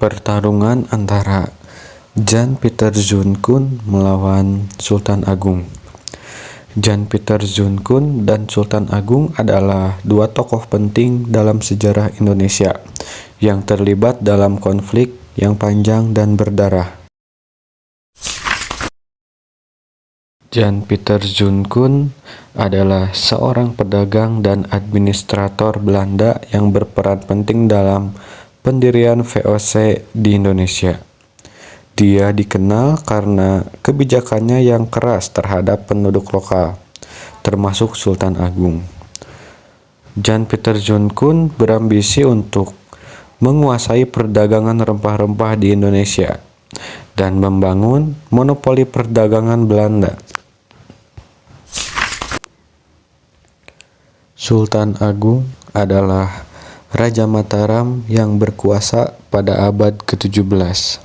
Pertarungan antara Jan Pieter Zoon melawan Sultan Agung. Jan Pieter Zoon dan Sultan Agung adalah dua tokoh penting dalam sejarah Indonesia yang terlibat dalam konflik yang panjang dan berdarah. Jan Pieter Zoon adalah seorang pedagang dan administrator Belanda yang berperan penting dalam pendirian VOC di Indonesia. Dia dikenal karena kebijakannya yang keras terhadap penduduk lokal, termasuk Sultan Agung. Jan Pieter Zoon berambisi untuk menguasai perdagangan rempah-rempah di Indonesia dan membangun monopoli perdagangan Belanda. Sultan Agung adalah Raja Mataram yang berkuasa pada abad ke-17.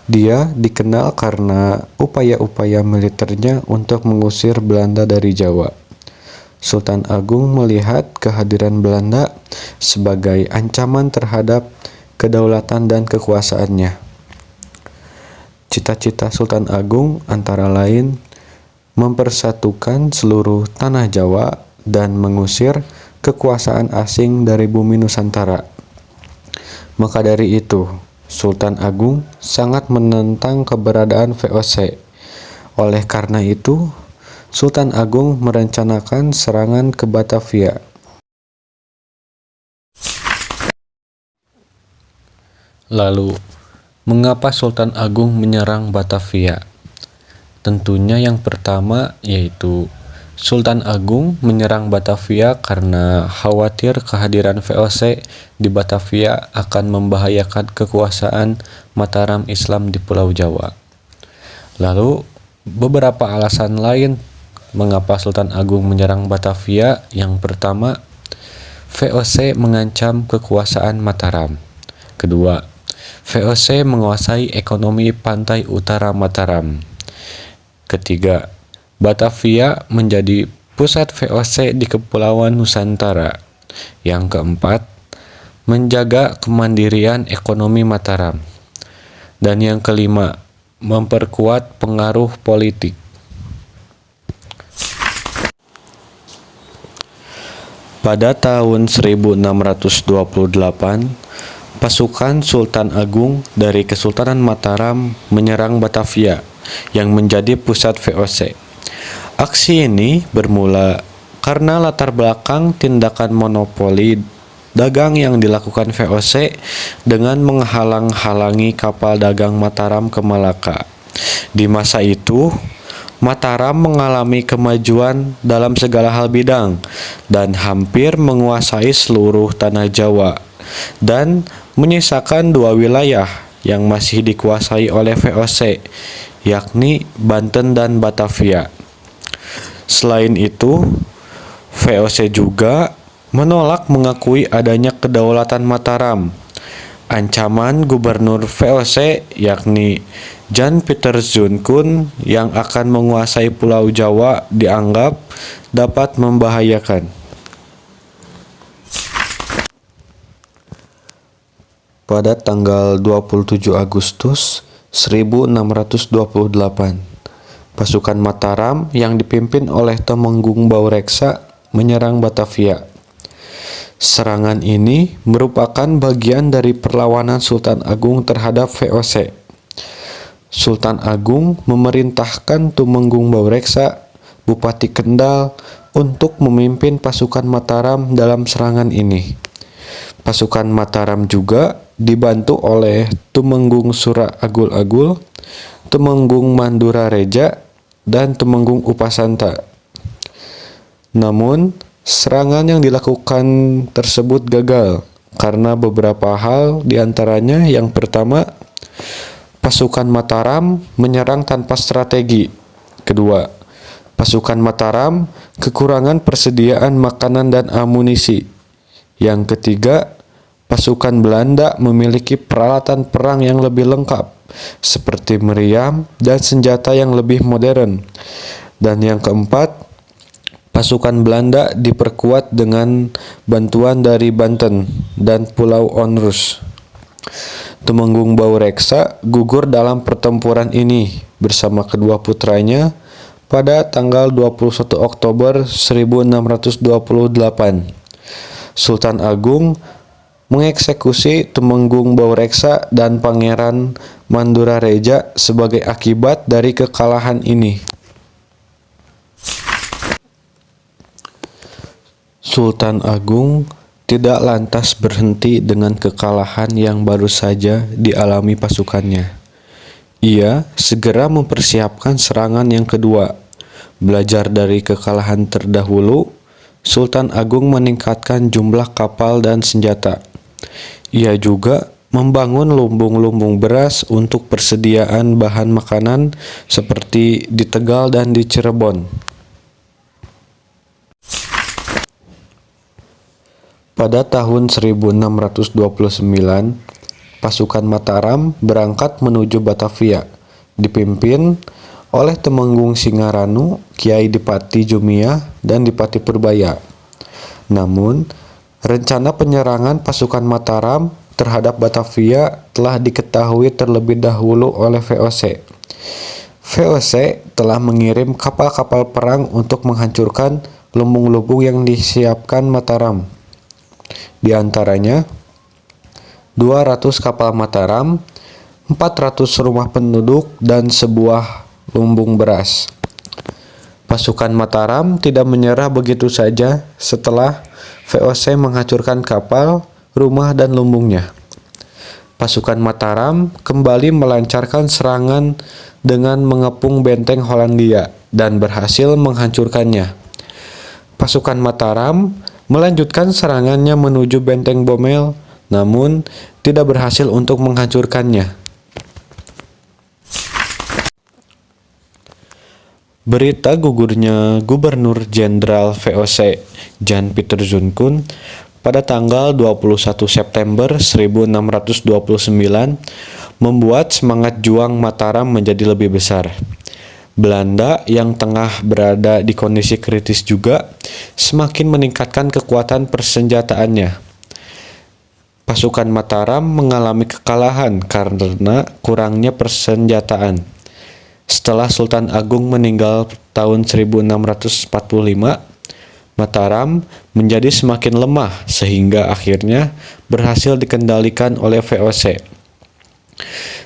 Dia dikenal karena upaya-upaya militernya untuk mengusir Belanda dari Jawa. Sultan Agung melihat kehadiran Belanda sebagai ancaman terhadap kedaulatan dan kekuasaannya. Cita-cita Sultan Agung antara lain mempersatukan seluruh tanah Jawa dan mengusir kekuasaan asing dari bumi Nusantara. Maka dari itu, Sultan Agung sangat menentang keberadaan VOC. Oleh karena itu, Sultan Agung merencanakan serangan ke Batavia. Lalu, mengapa Sultan Agung menyerang Batavia? Tentunya yang pertama yaitu Sultan Agung menyerang Batavia karena khawatir kehadiran VOC di Batavia akan membahayakan kekuasaan Mataram Islam di Pulau Jawa. Lalu, beberapa alasan lain mengapa Sultan Agung menyerang Batavia. Yang pertama, VOC mengancam kekuasaan Mataram. Kedua, VOC menguasai ekonomi pantai utara Mataram. Ketiga, Batavia menjadi pusat VOC di Kepulauan Nusantara. Yang keempat, menjaga kemandirian ekonomi Mataram. Dan yang kelima, memperkuat pengaruh politik. Pada tahun 1628, pasukan Sultan Agung dari Kesultanan Mataram menyerang Batavia yang menjadi pusat VOC. Aksi ini bermula karena latar belakang tindakan monopoli dagang yang dilakukan VOC dengan menghalang-halangi kapal dagang Mataram ke Malaka. Di masa itu, Mataram mengalami kemajuan dalam segala hal bidang dan hampir menguasai seluruh tanah Jawa dan menyisakan dua wilayah yang masih dikuasai oleh VOC, yakni Banten dan Batavia. Selain itu, VOC juga menolak mengakui adanya kedaulatan Mataram. Ancaman gubernur VOC, yakni Jan Pieter Zoon yang akan menguasai Pulau Jawa dianggap dapat membahayakan. Pada tanggal 27 Agustus 1628, pasukan Mataram yang dipimpin oleh Temenggung Baureksa menyerang Batavia. Serangan ini merupakan bagian dari perlawanan Sultan Agung terhadap VOC. Sultan Agung memerintahkan Tumenggung Baureksa, Bupati Kendal, untuk memimpin pasukan Mataram dalam serangan ini. Pasukan Mataram juga dibantu oleh Tumenggung Sura Agul-Agul, Tumenggung Mandura Reja, dan Tumenggung Upasanta. Namun, serangan yang dilakukan tersebut gagal karena beberapa hal, diantaranya yang pertama, pasukan Mataram menyerang tanpa strategi. Kedua, pasukan Mataram kekurangan persediaan makanan dan amunisi. Yang ketiga, pasukan Belanda memiliki peralatan perang yang lebih lengkap, seperti meriam dan senjata yang lebih modern. Dan yang keempat, pasukan Belanda diperkuat dengan bantuan dari Banten dan Pulau Onrus. Temenggung Baureksa gugur dalam pertempuran ini bersama kedua putranya pada tanggal 21 Oktober 1628. Sultan Agung mengeksekusi Temenggung Baureksa dan Pangeran Mandurareja sebagai akibat dari kekalahan ini. Sultan Agung tidak lantas berhenti dengan kekalahan yang baru saja dialami pasukannya. Ia segera mempersiapkan serangan yang kedua. Belajar dari kekalahan terdahulu, Sultan Agung meningkatkan jumlah kapal dan senjata. Ia juga membangun lumbung-lumbung beras untuk persediaan bahan makanan seperti di Tegal dan di Cirebon. Pada tahun 1629, pasukan Mataram berangkat menuju Batavia, dipimpin oleh Temenggung Singaranu, Kiai Dipati Jumia, dan Dipati Purbaya. Namun, rencana penyerangan pasukan Mataram terhadap Batavia telah diketahui terlebih dahulu oleh VOC. VOC telah mengirim kapal-kapal perang untuk menghancurkan lumbung-lumbung yang disiapkan Mataram. Di antaranya 200 kapal Mataram, 400 rumah penduduk, dan sebuah lumbung beras. Pasukan Mataram tidak menyerah begitu saja setelah VOC menghancurkan kapal, rumah, dan lumbungnya. Pasukan Mataram kembali melancarkan serangan dengan mengepung benteng Hollandia dan berhasil menghancurkannya. Pasukan Mataram melanjutkan serangannya menuju benteng Bomel, namun tidak berhasil untuk menghancurkannya. Berita gugurnya Gubernur Jenderal VOC Jan Pieter Zoon pada tanggal 21 September 1629 membuat semangat juang Mataram menjadi lebih besar. Belanda yang tengah berada di kondisi kritis juga semakin meningkatkan kekuatan persenjataannya. Pasukan Mataram mengalami kekalahan karena kurangnya persenjataan. Setelah Sultan Agung meninggal tahun 1645, Mataram menjadi semakin lemah sehingga akhirnya berhasil dikendalikan oleh VOC.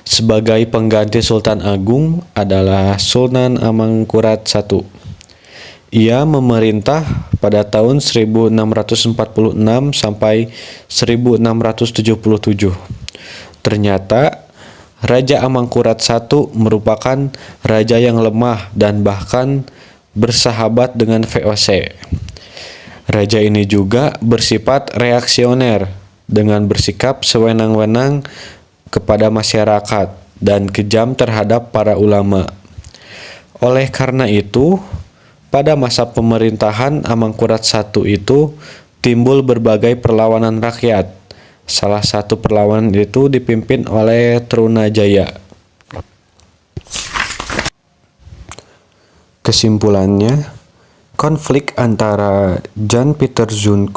Sebagai pengganti Sultan Agung adalah Sunan Amangkurat I. Ia memerintah pada tahun 1646 sampai 1677. Ternyata Raja Amangkurat I merupakan raja yang lemah dan bahkan bersahabat dengan VOC. Raja ini juga bersifat reaksioner dengan bersikap sewenang-wenang kepada masyarakat dan kejam terhadap para ulama. Oleh karena itu, pada masa pemerintahan Amangkurat I itu timbul berbagai perlawanan rakyat. Salah satu perlawanan itu dipimpin oleh Trunajaya. Kesimpulannya, konflik antara Jan Pieter Zoon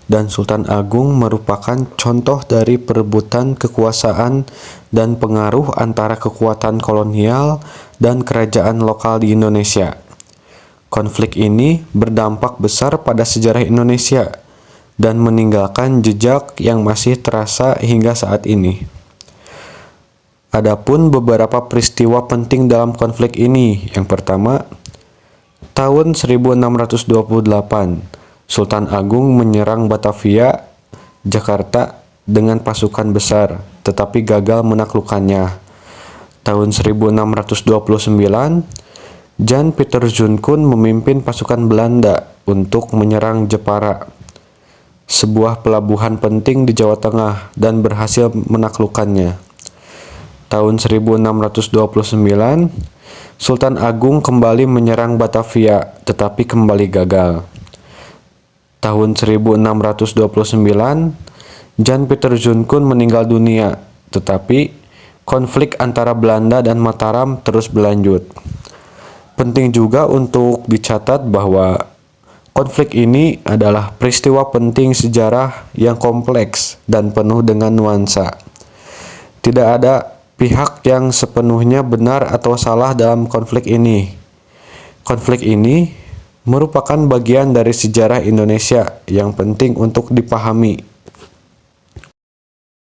dan Sultan Agung merupakan contoh dari perebutan kekuasaan dan pengaruh antara kekuatan kolonial dan kerajaan lokal di Indonesia. Konflik ini berdampak besar pada sejarah Indonesia dan meninggalkan jejak yang masih terasa hingga saat ini. Adapun beberapa peristiwa penting dalam konflik ini. Yang pertama, tahun 1628, Sultan Agung menyerang Batavia, Jakarta dengan pasukan besar, tetapi gagal menaklukkannya. Tahun 1629, Jan Pieter Zoon memimpin pasukan Belanda untuk menyerang Jepara, sebuah pelabuhan penting di Jawa Tengah, dan berhasil menaklukkannya. Tahun 1629, Sultan Agung kembali menyerang Batavia, tetapi kembali gagal. Tahun 1629, Jan Pieter Zoon meninggal dunia, tetapi konflik antara Belanda dan Mataram terus berlanjut. Penting juga untuk dicatat bahwa konflik ini adalah peristiwa penting sejarah yang kompleks dan penuh dengan nuansa. Tidak ada pihak yang sepenuhnya benar atau salah dalam konflik ini. Konflik ini merupakan bagian dari sejarah Indonesia yang penting untuk dipahami.